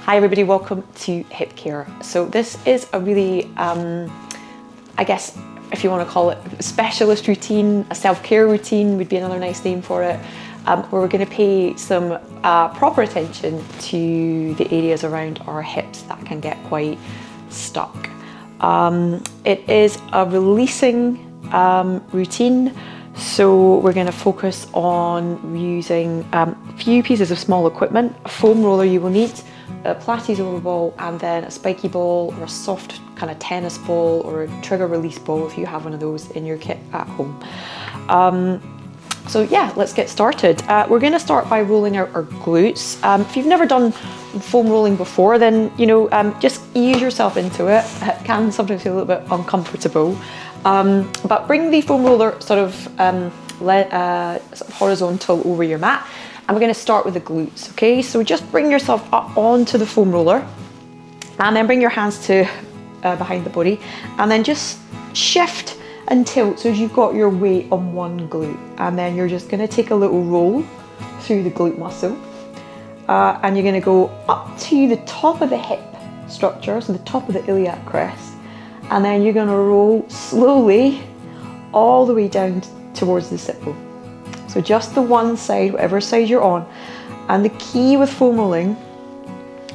Hi everybody, welcome to Hip Care. So this is a really, I guess, if you want to call it a specialist routine, a self-care routine would be another nice name for it, where we're going to pay some proper attention to the areas around our hips that can get quite stuck. It is a releasing routine, so we're going to focus on using a few pieces of small equipment. A foam roller you will need, a Pilates over ball, and then a spiky ball or a soft kind of tennis ball or a trigger release ball if you have one of those in your kit at home. So yeah, let's get started. We're going to start by rolling out our glutes. If you've never done foam rolling before, then just ease yourself into it. It can sometimes feel a little bit uncomfortable, but bring the foam roller sort of horizontal over your mat. And we're going to start with the glutes, okay? So just bring yourself up onto the foam roller and then bring your hands to behind the body and then just shift and tilt so as you've got your weight on one glute. And then you're just going to take a little roll through the glute muscle and you're going to go up to the top of the hip structure, so the top of the iliac crest, and then you're going to roll slowly all the way down towards the sit bone. So just the one side, whatever side you're on. And the key with foam rolling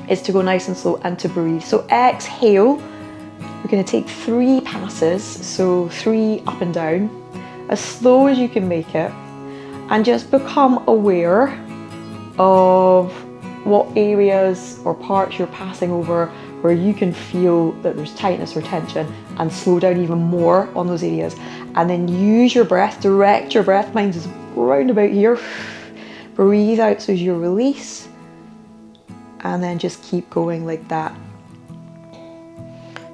is to go nice and slow and to breathe. So exhale, we're going to take 3 passes, so 3 up and down, as slow as you can make it, and just become aware of what areas or parts you're passing over where you can feel that there's tightness or tension, and slow down even more on those areas. And then use your breath, direct your breath, mine is round about here. Breathe out so as you release, and then just keep going like that.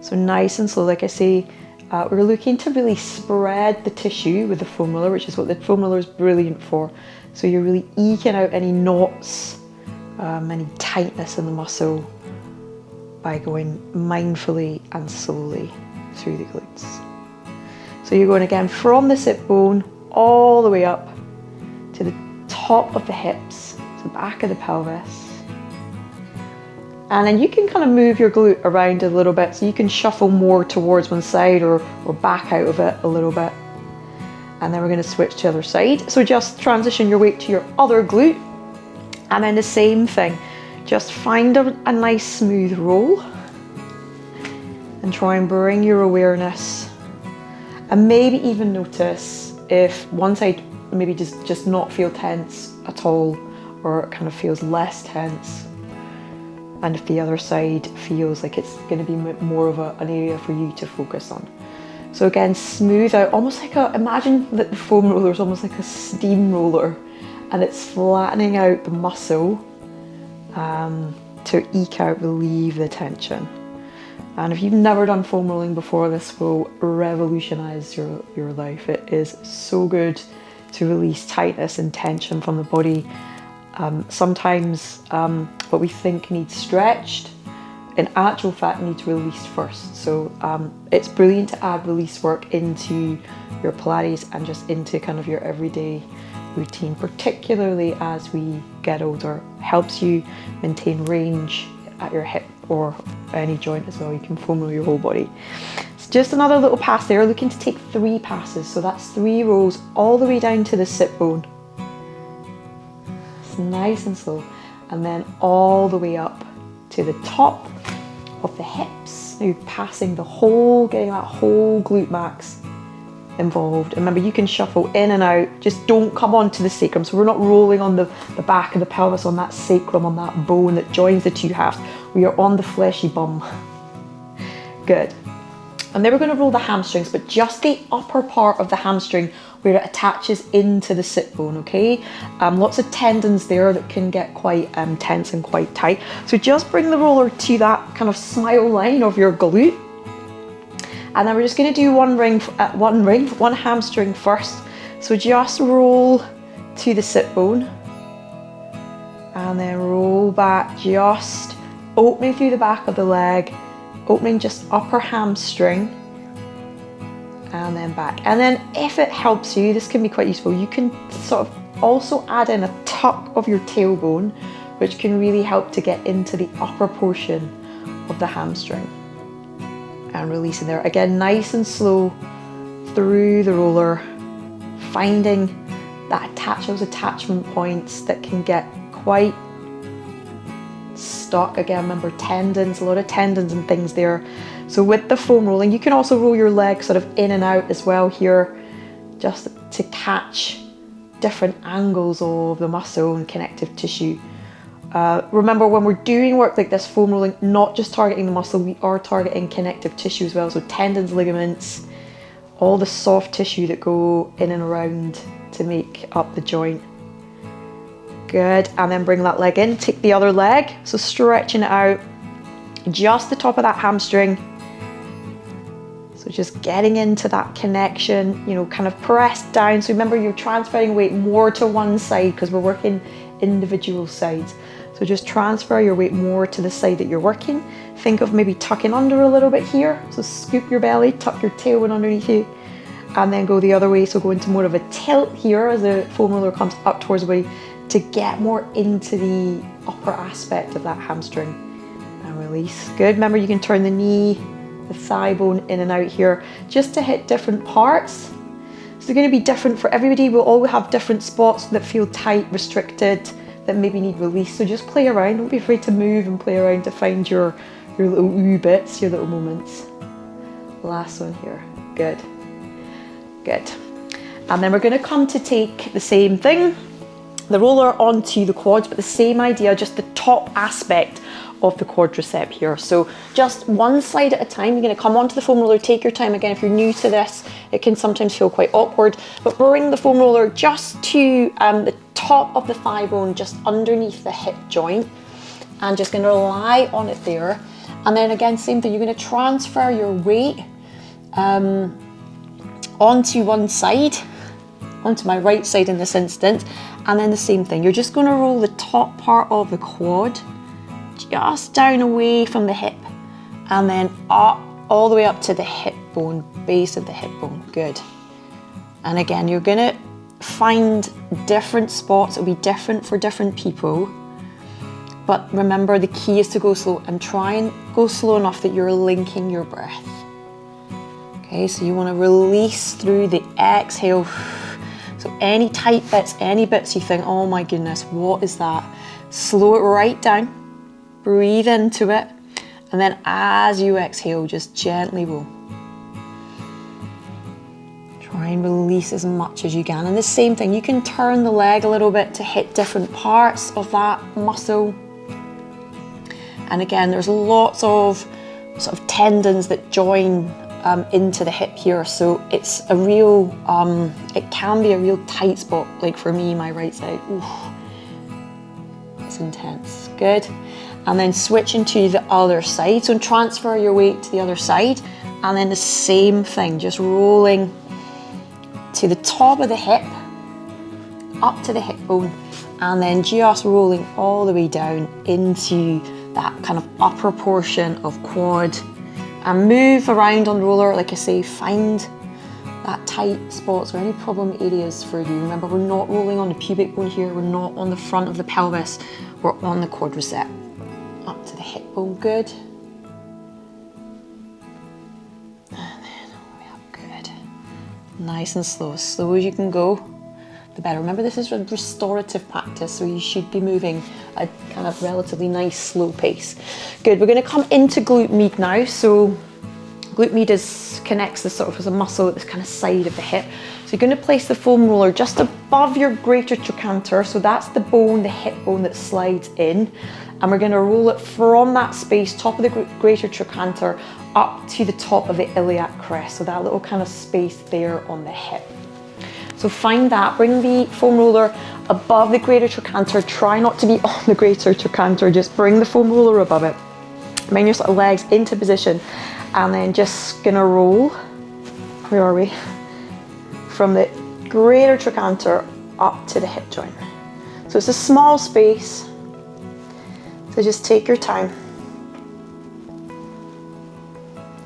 So nice and slow, like I say, we're looking to really spread the tissue with the foam roller, which is what the foam roller is brilliant for. So you're really eking out any knots, any tightness in the muscle by going mindfully and slowly through the glutes. So you're going again from the sit bone all the way up to the top of the hips, to the back of the pelvis. And then you can kind of move your glute around a little bit, so you can shuffle more towards one side or back out of it a little bit. And then we're going to switch to the other side. So just transition your weight to your other glute. And then the same thing. Just find a nice smooth roll and try and bring your awareness. And maybe even notice if one side maybe just not feel tense at all, or it kind of feels less tense. And if the other side feels like it's going to be more of an area for you to focus on. So again, smooth out, almost like imagine that the foam roller is almost like a steam roller, and it's flattening out the muscle to eke out, relieve the tension. And if you've never done foam rolling before, this will revolutionize your life. It is so good to release tightness and tension from the body. Sometimes what we think needs stretched, in actual fact needs released first. So it's brilliant to add release work into your Pilates and just into kind of your everyday routine, particularly as we get older. Helps you maintain range at your hip or any joint as well. You can foam roll your whole body. It's just another little pass there, looking to take 3 passes. So that's 3 rolls all the way down to the sit bone. It's nice and slow. And then all the way up to the top of the hips. Now passing the whole, getting that whole glute max involved. And remember, you can shuffle in and out, just don't come onto the sacrum. So we're not rolling on the back of the pelvis, on that sacrum, on that bone that joins the 2 halves. We are on the fleshy bum. Good. And then we're going to roll the hamstrings, but just the upper part of the hamstring where it attaches into the sit bone, okay? Lots of tendons there that can get quite tense and quite tight. So just bring the roller to that kind of smile line of your glute. And then we're just going to do one hamstring first. So just roll to the sit bone and then roll back, just opening through the back of the leg, opening just upper hamstring and then back. And then if it helps you, this can be quite useful, you can sort of also add in a tuck of your tailbone which can really help to get into the upper portion of the hamstring. And releasing there. Again, nice and slow through the roller, finding those attachment points that can get quite stuck. Again, remember tendons, a lot of tendons and things there. So with the foam rolling, you can also roll your legs sort of in and out as well here, just to catch different angles of the muscle and connective tissue. Remember, when we're doing work like this, foam rolling, not just targeting the muscle, we are targeting connective tissue as well. So tendons, ligaments, all the soft tissue that go in and around to make up the joint. Good, and then bring that leg in, take the other leg, so stretching it out, just the top of that hamstring. So just getting into that connection, you know, kind of press down. So remember, you're transferring weight more to one side because we're working individual sides. So just transfer your weight more to the side that you're working. Think of maybe tucking under a little bit here. So scoop your belly, tuck your tailbone underneath you, and then go the other way. So go into more of a tilt here as the foam roller comes up towards the body to get more into the upper aspect of that hamstring. And release. Good. Remember, you can turn the knee, the thigh bone in and out here just to hit different parts. So they're going to be different for everybody. We'll all have different spots that feel tight, restricted, that maybe need release. So just play around. Don't be afraid to move and play around to find your little ooh bits, your little moments. Last one here. Good. Good. And then we're going to come to take the same thing, the roller onto the quads, but the same idea, just the top aspect of the quadricep here. So just one side at a time. You're going to come onto the foam roller, take your time. Again, if you're new to this, it can sometimes feel quite awkward, but bring the foam roller just to the top of the thigh bone, just underneath the hip joint, and just going to lie on it there. And then again, same thing, you're going to transfer your weight onto one side, onto my right side in this instance, and then the same thing, you're just going to roll the top part of the quad just down away from the hip, and then up all the way up to the hip bone, base of the hip bone. Good. And again, you're going to find different spots. It'll be different for different people, but remember, the key is to go slow, and try and go slow enough that you're linking your breath. Okay, so you want to release through the exhale. So any tight bits, any bits you think, oh my goodness, what is that? Slow it right down, breathe into it, and then as you exhale, just gently roll. Try and release as much as you can. And the same thing, you can turn the leg a little bit to hit different parts of that muscle. And again, there's lots of sort of tendons that join into the hip here, so it's a real, it can be a real tight spot. Like for me, my right side, oof, it's intense. Good. And then switch into the other side. So transfer your weight to the other side, and then the same thing, just rolling to the top of the hip, up to the hip bone, and then just rolling all the way down into that kind of upper portion of quad. And move around on the roller, like I say, find that tight spots or any problem areas for you. Remember, we're not rolling on the pubic bone here, we're not on the front of the pelvis, we're on the quadricep. Up to the hip bone, good. And then all the way up, good. Nice and slow, as slow as you can go, the better. Remember, this is a restorative practice, so you should be moving a kind of relatively nice slow pace. Good, we're going to come into glute med now. So glute med connects the sort of as a muscle at this kind of side of the hip. So you're going to place the foam roller just above your greater trochanter. So that's the bone, the hip bone that slides in. And we're going to roll it from that space, top of the greater trochanter, up to the top of the iliac crest. So that little kind of space there on the hip. So find that, bring the foam roller above the greater trochanter. Try not to be on the greater trochanter, just bring the foam roller above it. Bring your sort of legs into position, and then just gonna roll, where are we? From the greater trochanter up to the hip joint. So it's a small space, so just take your time.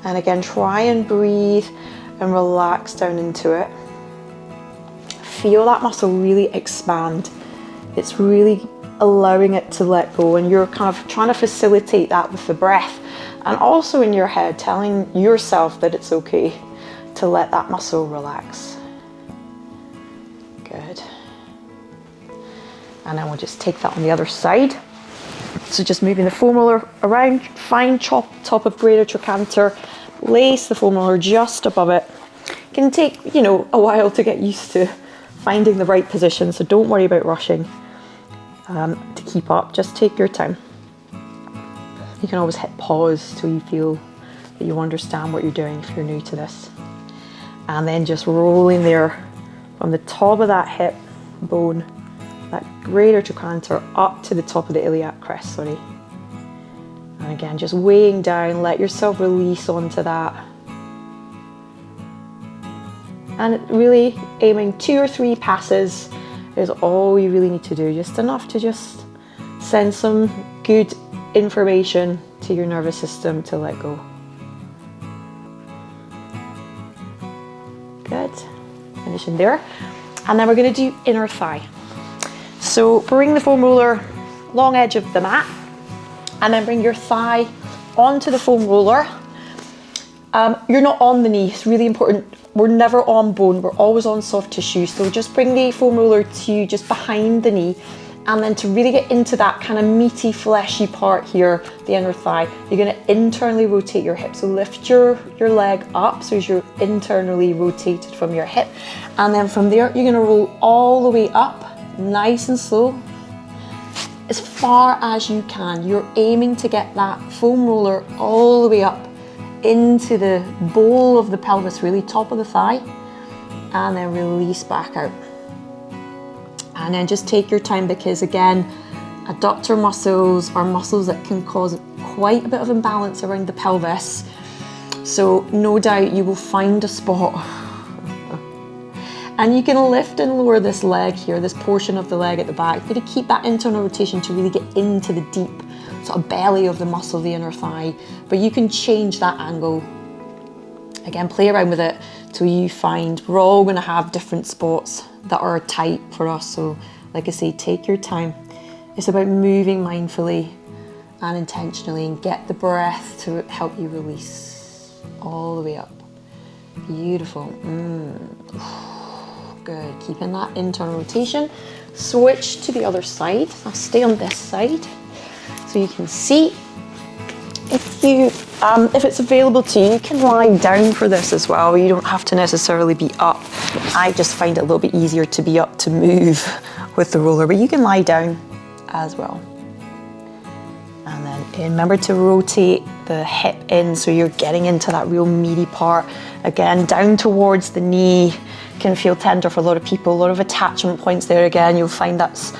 And again, try and breathe and relax down into it. Feel that muscle really expand. It's really allowing it to let go, and you're kind of trying to facilitate that with the breath, and also in your head telling yourself that it's okay to let that muscle relax. Good. And then we'll just take that on the other side. So just moving the foam roller around, find top of greater trochanter, place the foam roller just above it. It can take, a while to get used to finding the right position, so don't worry about rushing to keep up. Just take your time. You can always hit pause till you feel that you understand what you're doing if you're new to this. And then just rolling there from the top of that hip bone, that greater trochanter, up to the top of the iliac crest, And again, just weighing down, let yourself release onto that. And really aiming 2 or 3 passes is all you really need to do, just enough to just send some good information to your nervous system to let go. Good, finishing there. And then we're going to do inner thigh. So bring the foam roller long edge of the mat, and then bring your thigh onto the foam roller. You're not on the knee, it's really important. We're never on bone, we're always on soft tissue. So just bring the foam roller to just behind the knee, and then to really get into that kind of meaty, fleshy part here, the inner thigh, you're going to internally rotate your hip. So lift your leg up so as you're internally rotated from your hip. And then from there, you're going to roll all the way up, nice and slow, as far as you can. You're aiming to get that foam roller all the way up into the bowl of the pelvis, really top of the thigh, and then release back out. And then just take your time, because again, adductor muscles are muscles that can cause quite a bit of imbalance around the pelvis. So no doubt you will find a spot. And you can lift and lower this leg here, this portion of the leg at the back. You're going to keep that internal rotation to really get into the deep sort of belly of the muscle, the inner thigh. But you can change that angle. Again, play around with it till you find we're all going to have different spots that are tight for us. So like I say, take your time. It's about moving mindfully and intentionally, and get the breath to help you release all the way up. Beautiful. Good, keeping that internal rotation. Switch to the other side. I'll stay on this side so you can see. If it's available to you, you can lie down for this as well. You don't have to necessarily be up. I just find it a little bit easier to be up to move with the roller, but you can lie down as well. And then remember to rotate the hip in so you're getting into that real meaty part. Again, down towards the knee can feel tender for a lot of people. A lot of attachment points there. Again, you'll find that's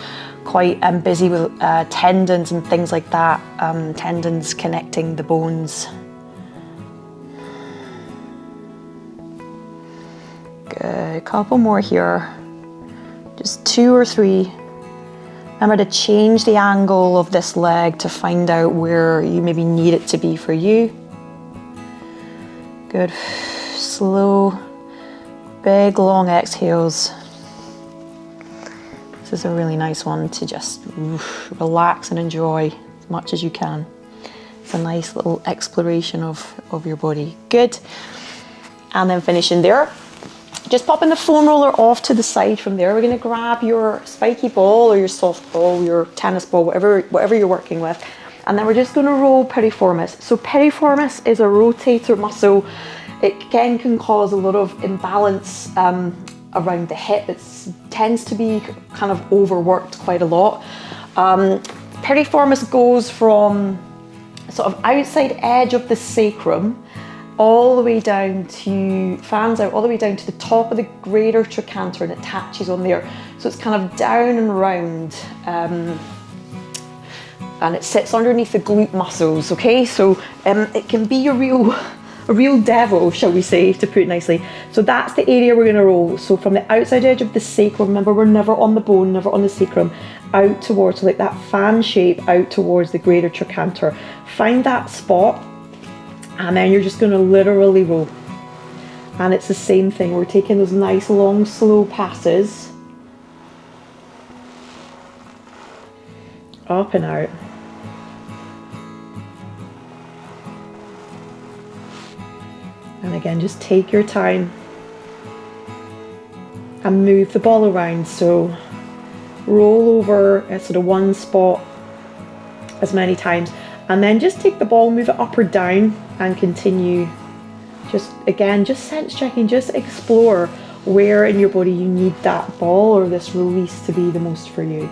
quite busy with tendons and things like that. Tendons connecting the bones. Good, a couple more here. Just 2 or 3. Remember to change the angle of this leg to find out where you maybe need it to be for you. Good, slow, big long exhales. This is a really nice one to just relax and enjoy as much as you can. It's a nice little exploration of your body. Good. And then finishing there. Just popping the foam roller off to the side from there. We're going to grab your spiky ball or your soft ball, your tennis ball, whatever you're working with. And then we're just going to roll piriformis. So piriformis is a rotator muscle. It again can cause a lot of imbalance around the hip. It tends to be kind of overworked quite a lot. Piriformis goes from sort of outside edge of the sacrum all the way down to, fans out all the way down to the top of the greater trochanter, and it attaches on there. So it's kind of down and round, and it sits underneath the glute muscles, okay? So it can be a real devil, shall we say, to put it nicely. So that's the area we're gonna roll. So from the outside edge of the sacrum, remember we're never on the bone, never on the sacrum, out towards, so like that fan shape out towards the greater trochanter. Find that spot, and then you're just gonna literally roll. And it's the same thing, we're taking those nice long slow passes. up and out. And again, just take your time and move the ball around. So roll over at sort of one spot as many times, and then just take the ball, move it up or down, and continue. Just again, just sense checking, just explore where in your body you need that ball or this release to be the most for you.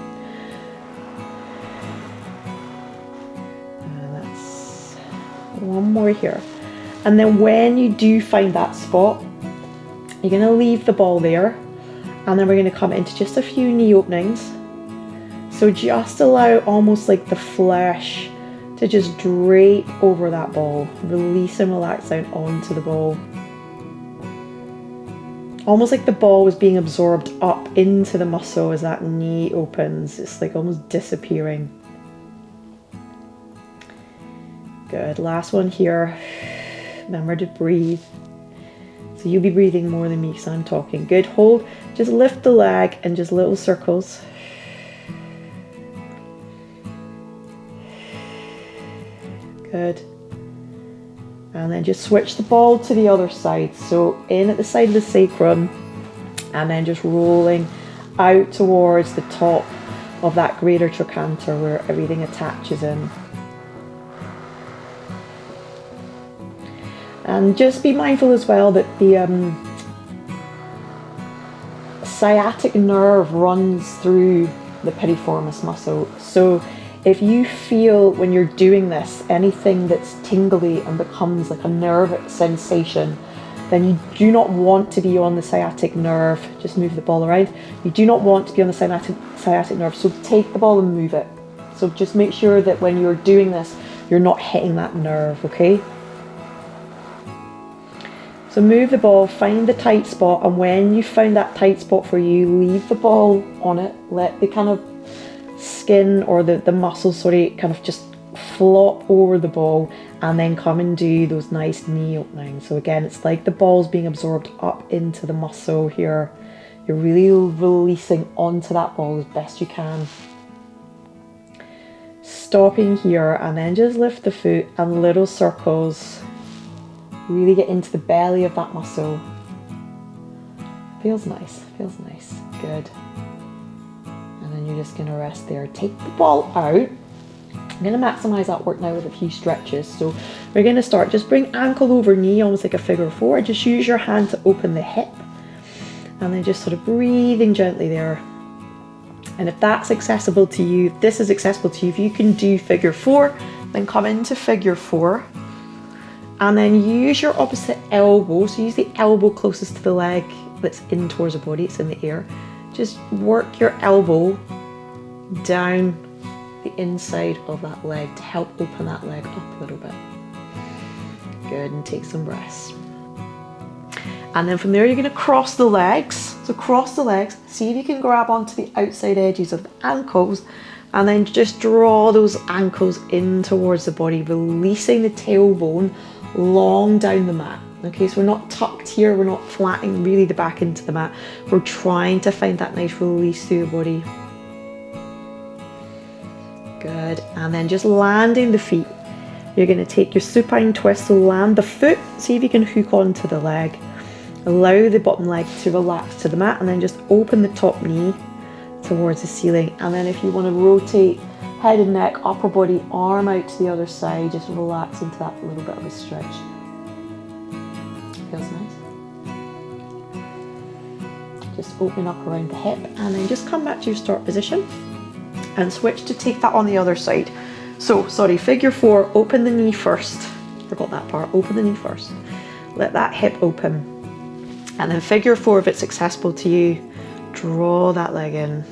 And that's one more here. And then when you do find that spot, you're going to leave the ball there, and then we're going to come into just a few knee openings. So just allow almost like the flesh to just drape over that ball. Release and relax down onto the ball. Almost like the ball was being absorbed up into the muscle as that knee opens. It's like almost disappearing. Good. Last one here. Remember to breathe. So you'll be breathing more than me because I'm talking. Good. Hold. Just lift the leg and just little circles. Good. And then just switch the ball to the other side. So in at the side of the sacrum, and then just rolling out towards the top of that greater trochanter where everything attaches in. And just be mindful as well that the sciatic nerve runs through the piriformis muscle. So if you feel when you're doing this anything that's tingly and becomes like a nerve sensation, then you do not want to be on the sciatic nerve. Just move the ball around. You do not want to be on the sciatic nerve, so take the ball and move it. So just make sure that when you're doing this, you're not hitting that nerve, okay? So move the ball, find the tight spot, and when you found that tight spot for you, leave the ball on it. Let the kind of skin or the muscles, kind of just flop over the ball, and then come and do those nice knee openings. So again, it's like the ball's being absorbed up into the muscle here. You're really releasing onto that ball as best you can. Stopping here, and then just lift the foot and little circles. Really get into the belly of that muscle. Feels nice, feels nice. Good. And then you're just going to rest there. Take the ball out. I'm going to maximize that work now with a few stretches. So we're going to start. Just bring ankle over knee, almost like a figure four. Just use your hand to open the hip. And then just sort of breathing gently there. And if that's accessible to you, if this is accessible to you, if you can do figure four, then come into figure four. And then use your opposite elbow. So use the elbow closest to the leg that's in towards the body, it's in the air. Just work your elbow down the inside of that leg to help open that leg up a little bit. Good, and take some breaths. And then from there, you're going to cross the legs. So cross the legs, see if you can grab onto the outside edges of the ankles, and then just draw those ankles in towards the body, releasing the tailbone long down the mat. Okay, so we're not tucked here, we're not flattening really the back into the mat. We're trying to find that nice release through the body. Good, and then just landing the feet. You're going to take your supine twist, so land the foot, see if you can hook onto the leg. Allow the bottom leg to relax to the mat, and then just open the top knee towards the ceiling. And then if you want to rotate head and neck, upper body, arm out to the other side, just relax into that little bit of a stretch. Feels nice. Just open up around the hip, and then just come back to your start position and switch to take that on the other side. So, sorry, figure four, open the knee first. Forgot that part, open the knee first. Let that hip open. And then figure four, if it's accessible to you, draw that leg in.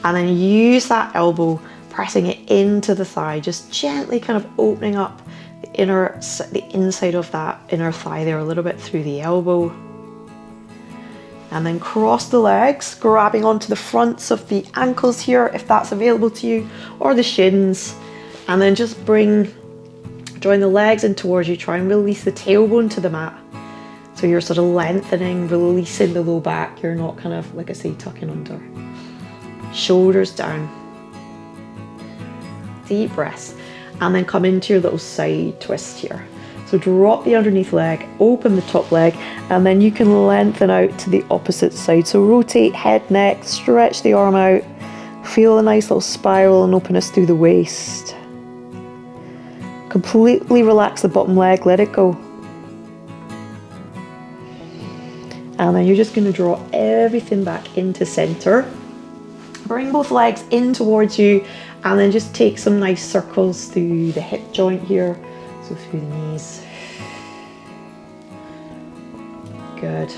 And then use that elbow, pressing it into the thigh, just gently kind of opening up the inside of that inner thigh there a little bit through the elbow. And then cross the legs, grabbing onto the fronts of the ankles here if that's available to you, or the shins. And then just drawing the legs in towards you, try and release the tailbone to the mat. So you're sort of lengthening, releasing the low back. You're not kind of, like I say, tucking under. Shoulders down. deep breaths, and then come into your little side twist here. So drop the underneath leg, open the top leg, and then you can lengthen out to the opposite side. So rotate head, neck, stretch the arm out, feel a nice little spiral and openness through the waist. Completely relax the bottom leg, let it go. And then you're just going to draw everything back into center. Bring both legs in towards you, and then just take some nice circles through the hip joint here. So through the knees. Good.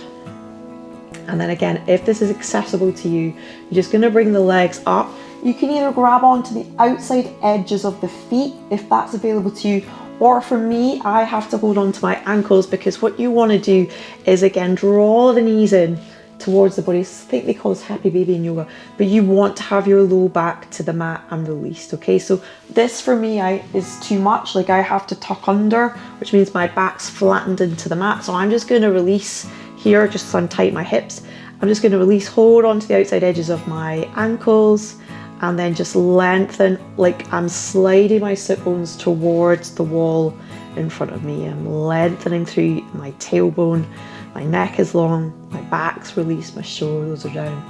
And then again, if this is accessible to you, you're just going to bring the legs up. You can either grab onto the outside edges of the feet if that's available to you, or for me, I have to hold on to my ankles, because what you want to do is again draw the knees in towards the body. I think they call this happy baby in yoga, but you want to have your low back to the mat and released. Okay, so this for me is too much. Like I have to tuck under, which means my back's flattened into the mat. So I'm just going to release here, just untight my hips. I'm just going to release, hold on to the outside edges of my ankles, and then just lengthen like I'm sliding my sit bones towards the wall in front of me. I'm lengthening through my tailbone. My neck is long, my back's released, my shoulders are down.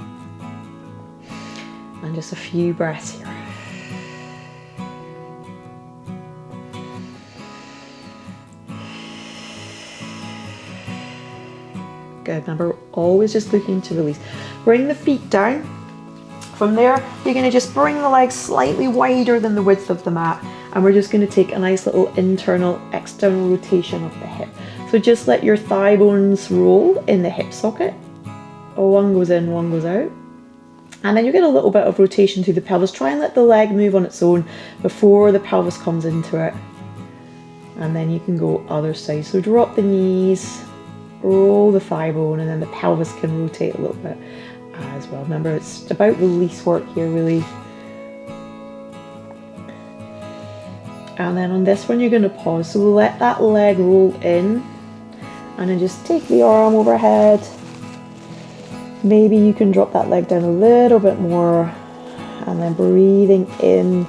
And just a few breaths here. Good, remember, always just looking to release. Bring the feet down. From there, you're going to just bring the legs slightly wider than the width of the mat. And we're just going to take a nice little internal, external rotation of the hip. So just let your thigh bones roll in the hip socket. One goes in, one goes out. And then you get a little bit of rotation through the pelvis. Try and let the leg move on its own before the pelvis comes into it. And then you can go other side. So drop the knees, roll the thigh bone, and then the pelvis can rotate a little bit as well. Remember, it's about release work here, really. And then on this one, you're going to pause. So let that leg roll in. And then just take the arm overhead. Maybe you can drop that leg down a little bit more. And then breathing in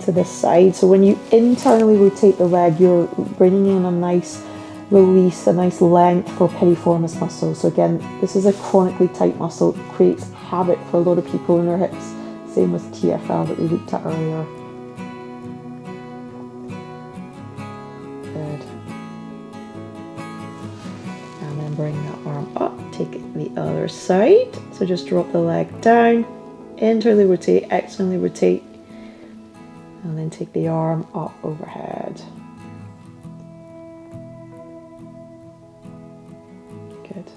to the side. So when you internally rotate the leg, you're bringing in a nice release, a nice length for piriformis muscle. So again, this is a chronically tight muscle. It creates havoc for a lot of people in their hips. Same with TFL that we looked at earlier. Good. And then bring that arm up, take it the other side. So just drop the leg down, internally rotate, externally rotate, and then take the arm up overhead. Good.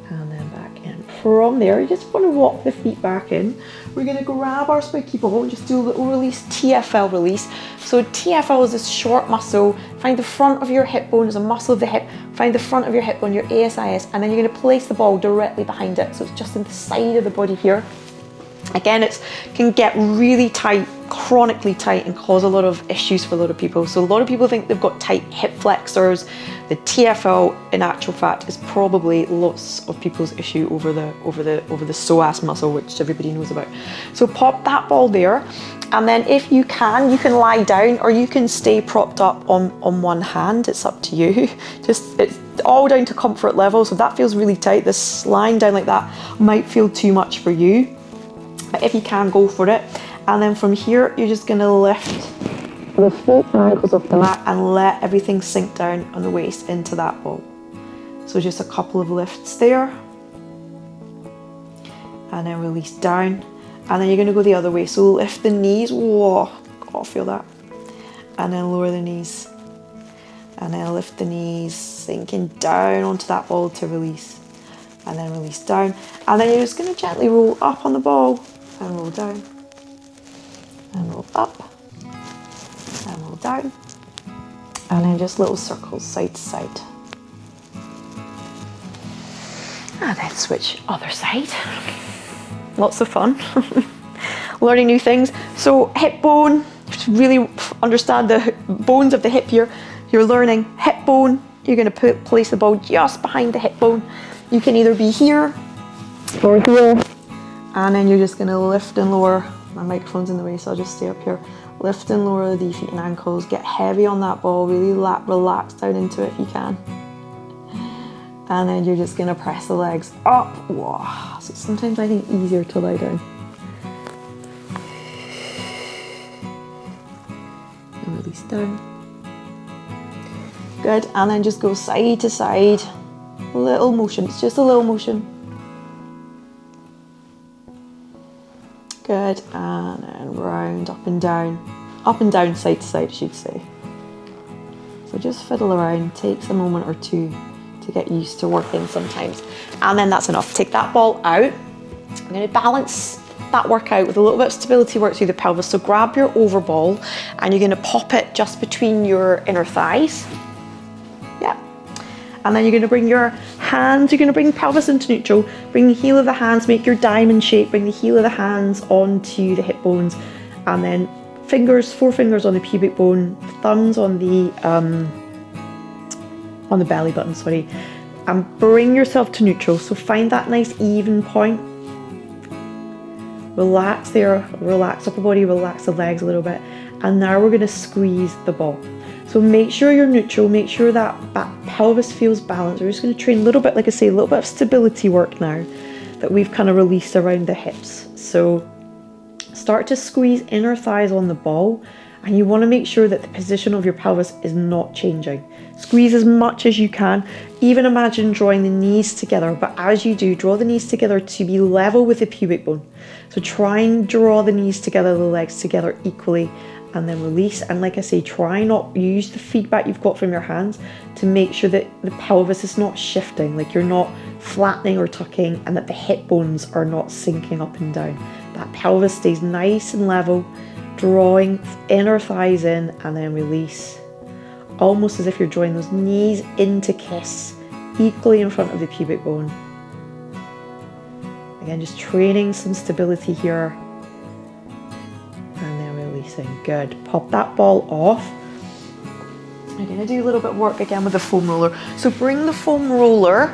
And then back in. From there, you just want to walk the feet back in. We're going to grab our spiky ball and just do a little release, TFL release. So TFL is this short muscle. Find the front of your hip bone as a muscle of the hip. Find the front of your hip bone, your ASIS, and then you're going to place the ball directly behind it. So it's just in the side of the body here. Again, it can get really tight, chronically tight, and cause a lot of issues for a lot of people. So a lot of people think they've got tight hip flexors. The TFL, in actual fact, is probably lots of people's issue over the psoas muscle, which everybody knows about. So pop that ball there, and then if you can lie down, or you can stay propped up on one hand. It's up to you. Just, it's all down to comfort level. So if that feels really tight, this lying down like that might feel too much for you. But if you can, go for it. And then from here, you're just going to lift the feet and ankles off the mat and let everything sink down on the waist into that ball. So just a couple of lifts there. And then release down. And then you're going to go the other way. So lift the knees. Whoa, God, feel that. And then lower the knees. And then lift the knees, sinking down onto that ball to release. And then release down. And then you're just going to gently roll up on the ball. And roll down, and roll up, and roll down, and then just little circles side to side. And then switch other side. Lots of fun. Learning new things. So hip bone, to really understand the bones of the hip here, you're learning hip bone. You're going to place the ball just behind the hip bone. You can either be here, Explore here. And then you're just gonna lift and lower. My microphone's in the way, so I'll just stay up here. Lift and lower the feet and ankles. Get heavy on that ball. Really relax down into it if you can. And then you're just gonna press the legs up. Whoa. So sometimes I think easier to lie down. And release down. Good. And then just go side to side. Little motion. It's just a little motion. Good. And then round, up and down, side to side, I should say. So just fiddle around. Takes a moment or two to get used to working sometimes. And then that's enough. Take that ball out. I'm going to balance that workout with a little bit of stability work through the pelvis. So grab your over ball and you're going to pop it just between your inner thighs. Yeah. And then you're going to bring your hands, you're going to bring pelvis into neutral. Bring the heel of the hands, make your diamond shape. Bring the heel of the hands onto the hip bones. And then fingers, 4 fingers on the pubic bone, thumbs on the belly button, sorry, and bring yourself to neutral. So find that nice even point. Relax there, relax upper body, relax the legs a little bit. And now we're gonna squeeze the ball. So make sure you're neutral, make sure that pelvis feels balanced. We're just gonna train a little bit, like I say, a little bit of stability work now that we've kind of released around the hips. So start to squeeze inner thighs on the ball. And you want to make sure that the position of your pelvis is not changing. Squeeze as much as you can. Even imagine drawing the knees together, but as you do, draw the knees together to be level with the pubic bone. So try and draw the knees together, the legs together equally, and then release. And like I say, try not use the feedback you've got from your hands to make sure that the pelvis is not shifting, like you're not flattening or tucking, and that the hip bones are not sinking up and down. That pelvis stays nice and level. Drawing inner thighs in and then release. Almost as if you're drawing those knees into kiss, equally in front of the pubic bone. Again, just training some stability here. And then releasing. Good. Pop that ball off. I'm going to do a little bit of work again with the foam roller. So bring the foam roller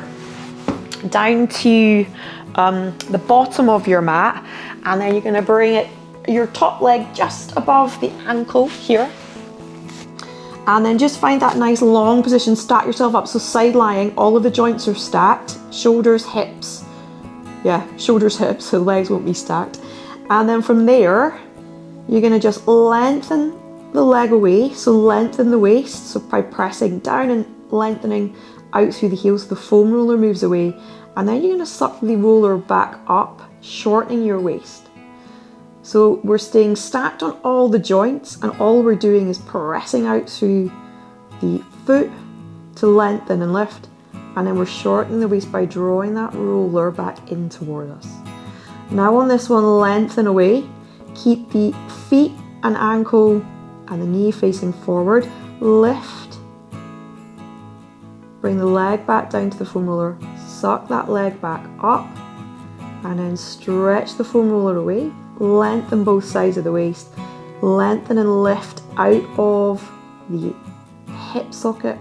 down to the bottom of your mat, and then you're going to bring it your top leg just above the ankle here, and then just find that nice long position. Stack yourself up, so side lying, all of the joints are stacked, shoulders, hips, shoulders, hips, so the legs won't be stacked. And then from there you're going to just lengthen the leg away, so lengthen the waist, so by pressing down and lengthening out through the heels, the foam roller moves away, and then you're going to suck the roller back up, shortening your waist. So we're staying stacked on all the joints, and all we're doing is pressing out through the foot to lengthen and lift, and then we're shortening the waist by drawing that roller back in toward us. Now on this one, lengthen away, keep the feet and ankle and the knee facing forward, lift, bring the leg back down to the foam roller, suck that leg back up, and then stretch the foam roller away. Lengthen both sides of the waist, lengthen and lift out of the hip socket.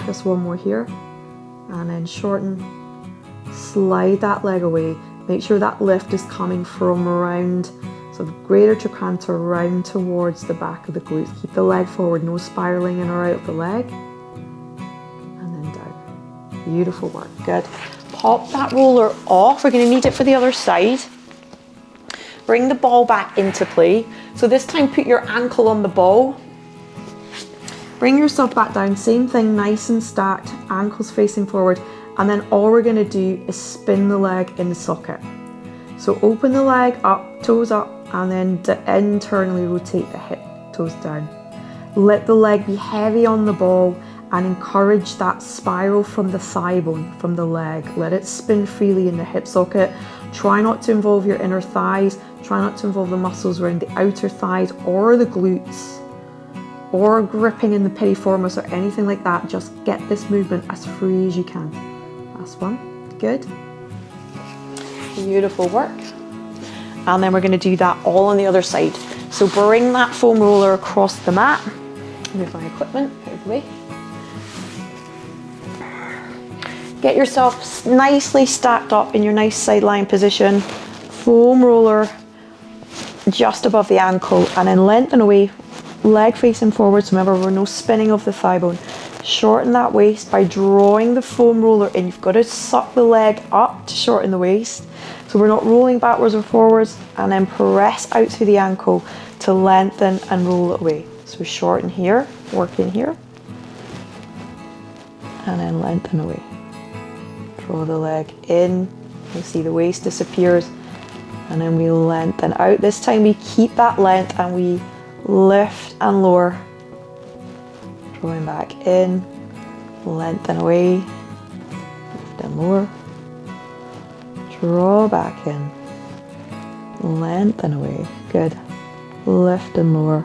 Just one more here, and then shorten, slide that leg away. Make sure that lift is coming from around, so the greater trochanter round towards the back of the glutes. Keep the leg forward, no spiraling in or out of the leg, and then down. Beautiful work, good. Pop that roller off, we're going to need it for the other side. Bring the ball back into play. So this time put your ankle on the ball. Bring yourself back down, same thing, nice and stacked, ankles facing forward. And then all we're gonna do is spin the leg in the socket. So open the leg up, toes up, and then internally rotate the hip, toes down. Let the leg be heavy on the ball and encourage that spiral from the thigh bone, from the leg. Let it spin freely in the hip socket. Try not to involve your inner thighs. Try not to involve the muscles around the outer thighs or the glutes, or gripping in the piriformis or anything like that. Just get this movement as free as you can. Last one, good. Beautiful work. And then we're going to do that all on the other side. So bring that foam roller across the mat. Move my equipment out of the way. Get yourself nicely stacked up in your nice side lying position. Foam roller just above the ankle, and then lengthen away, leg facing forwards. Remember, we're no spinning of the thigh bone. Shorten that waist by drawing the foam roller in. You've got to suck the leg up to shorten the waist. So we're not rolling backwards or forwards, and then press out through the ankle to lengthen and roll it away. So shorten here, work in here, and then lengthen away. Draw the leg in, you see the waist disappears, and then we lengthen out. This time we keep that length and we lift and lower. Drawing back in, lengthen away, lift and lower. Draw back in, lengthen away. Good. Lift and lower.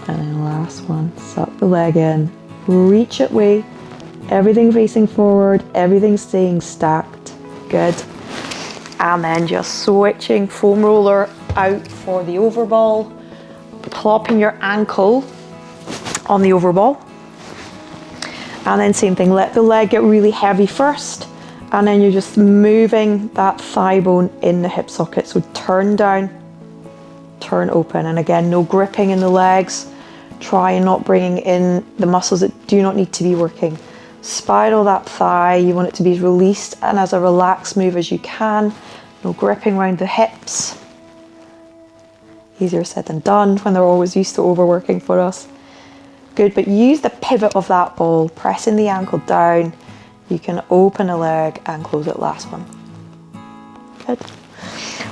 And then last one, suck the leg in, reach it way, everything facing forward, everything staying stacked. Good. And then just switching foam roller out for the overball, plopping your ankle on the overball. And then same thing, let the leg get really heavy first, and then you're just moving that thigh bone in the hip socket. So turn down, turn open, and again, no gripping in the legs. Try and not bringing in the muscles that do not need to be working. Spiral that thigh, you want it to be as released and as a relaxed move as you can. No gripping around the hips. Easier said than done when they're always used to overworking for us. Good, but use the pivot of that ball, pressing the ankle down. You can open a leg and close it, last one. Good.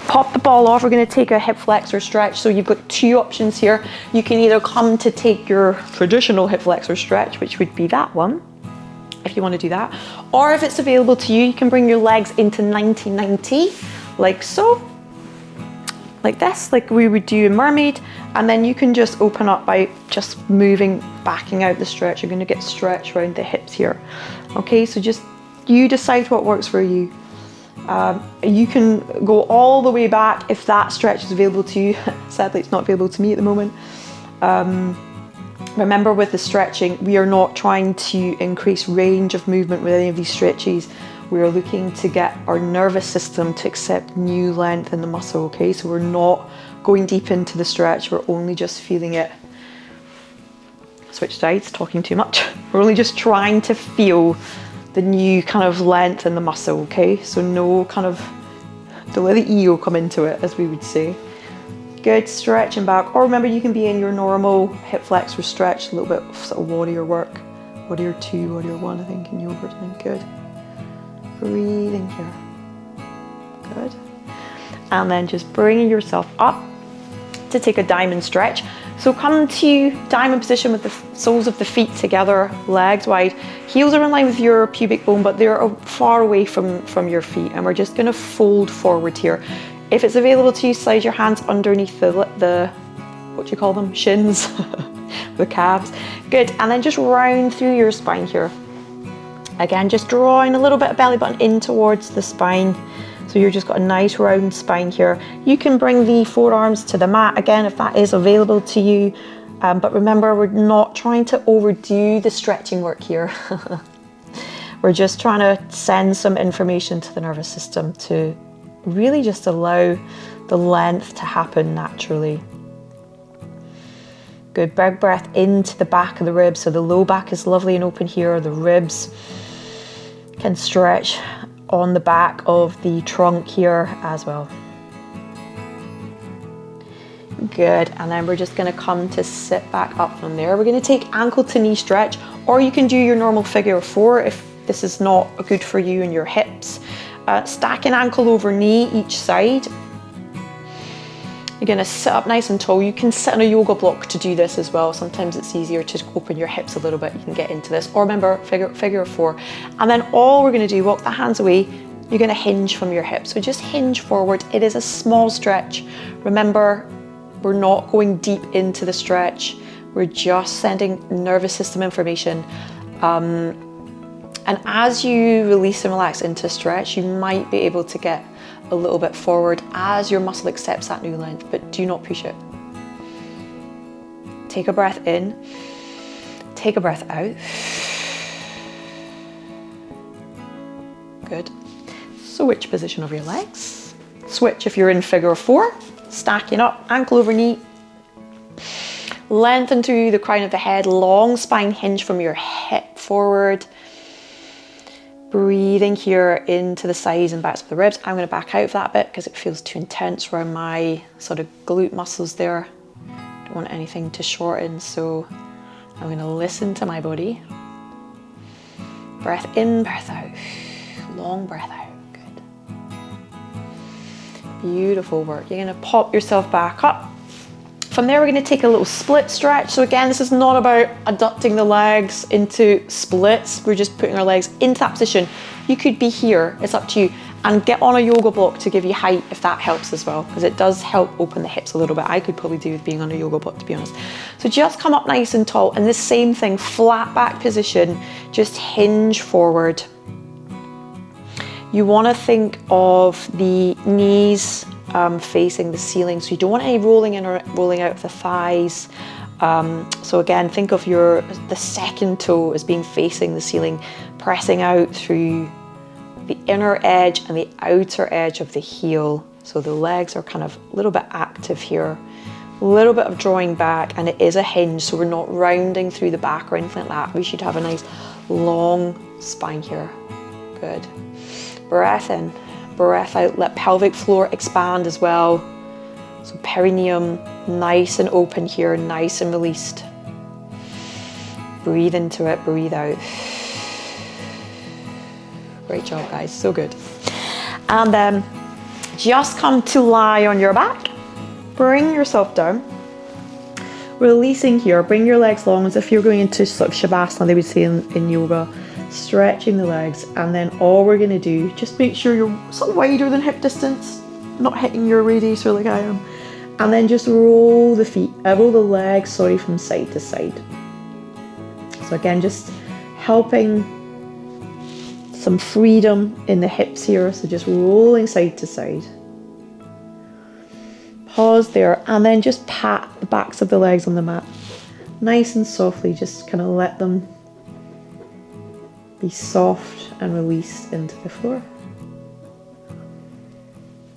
Pop the ball off. We're going to take a hip flexor stretch. So you've got two options here. You can either come to take your traditional hip flexor stretch, which would be that one, if you want to do that. Or if it's available to you, you can bring your legs into 90-90, like so. Like this, like we would do in mermaid. And then you can just open up by just moving, backing out the stretch. You're going to get stretch around the hips here. Okay, so just you decide what works for you. You can go all the way back if that stretch is available to you. Sadly, it's not available to me at the moment. Remember, with the stretching, we are not trying to increase range of movement with any of these stretches. We are looking to get our nervous system to accept new length in the muscle, okay? So we're not going deep into the stretch, we're only just feeling it. Switch sides, talking too much. We're only just trying to feel the new kind of length in the muscle, okay? So no kind of, don't let the ego come into it, as we would say. Good, stretching back. Or remember, you can be in your normal hip flexor stretch, a little bit of sort of warrior work. Warrior 2, warrior 1, I think, in yoga or something. Good. Breathing here. Good. And then just bringing yourself up to take a diamond stretch. So come to diamond position with the soles of the feet together, legs wide. Heels are in line with your pubic bone, but they're far away from your feet. And we're just going to fold forward here. If it's available to you, slide your hands underneath the what do you call them? Shins, the calves. Good. And then just round through your spine here. Again, just drawing a little bit of belly button in towards the spine. So you've just got a nice round spine here. You can bring the forearms to the mat again if that is available to you. But remember, we're not trying to overdo the stretching work here. We're just trying to send some information to the nervous system to really just allow the length to happen naturally. Good, big breath into the back of the ribs. So the low back is lovely and open here. The ribs can stretch on the back of the trunk here as well. Good, and then we're just going to come to sit back up from there. We're going to take ankle to knee stretch, or you can do your normal figure 4 if this is not good for you and your hips. Stacking ankle over knee each side. You're going to sit up nice and tall. You can sit on a yoga block to do this as well. Sometimes it's easier to open your hips a little bit. You can get into this. Or remember, figure 4. And then all we're going to do, walk the hands away. You're going to hinge from your hips. So just hinge forward. It is a small stretch. Remember, we're not going deep into the stretch. We're just sending nervous system information. And as you release and relax into stretch, you might be able to get a little bit forward as your muscle accepts that new length, but do not push it. Take a breath in, take a breath out. Good. Switch position of your legs. Switch if you're in figure 4, stacking up, ankle over knee. Lengthen through the crown of the head, long spine hinge from your hip forward. Breathing here into the sides and backs of the ribs. I'm going to back out of that bit because it feels too intense around my sort of glute muscles there. Don't want anything to shorten, so I'm going to listen to my body. Breath in, breath out. Long breath out. Good. Beautiful work. You're going to pop yourself back up. From there, we're going to take a little split stretch. So again, this is not about adducting the legs into splits. We're just putting our legs into that position. You could be here, it's up to you. And get on a yoga block to give you height if that helps as well, because it does help open the hips a little bit. I could probably do with being on a yoga block, to be honest. So just come up nice and tall, and the same thing, flat back position, just hinge forward. You want to think of the knees facing the ceiling, so you don't want any rolling in or rolling out of the thighs. So again, think of the second toe as being facing the ceiling, pressing out through the inner edge and the outer edge of the heel. So the legs are kind of a little bit active here, a little bit of drawing back, and it is a hinge, so we're not rounding through the back or anything like that. We should have a nice long spine here. Good. Breath in, breath out. Let pelvic floor expand as well. So perineum nice and open here, nice and released. Breathe into it, breathe out. Great job, guys, so good. And then just come to lie on your back. Bring yourself down. Releasing here, bring your legs long as if you're going into sort of Shavasana, they would say in yoga. Stretching the legs, and then all we're gonna do, just make sure you're sort of wider than hip distance, not hitting your radiator like I am. And then just roll roll the legs, from side to side. So again, just helping some freedom in the hips here, so just rolling side to side. Pause there, and then just pat the backs of the legs on the mat. Nice and softly, just kind of let them be soft and released into the floor.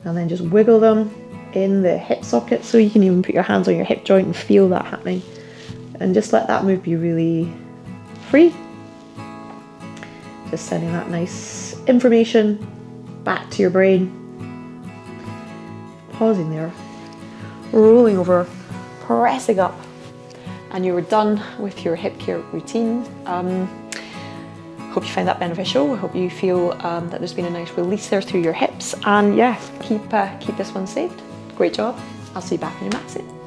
And then just wiggle them in the hip socket, so you can even put your hands on your hip joint and feel that happening. And just let that move be really free. Just sending that nice information back to your brain. Pausing there, rolling over, pressing up, and you were done with your hip care routine. Hope you find that beneficial. I hope you feel that there's been a nice release there through your hips. And yeah, keep this one saved. Great job. I'll see you back on your mat soon.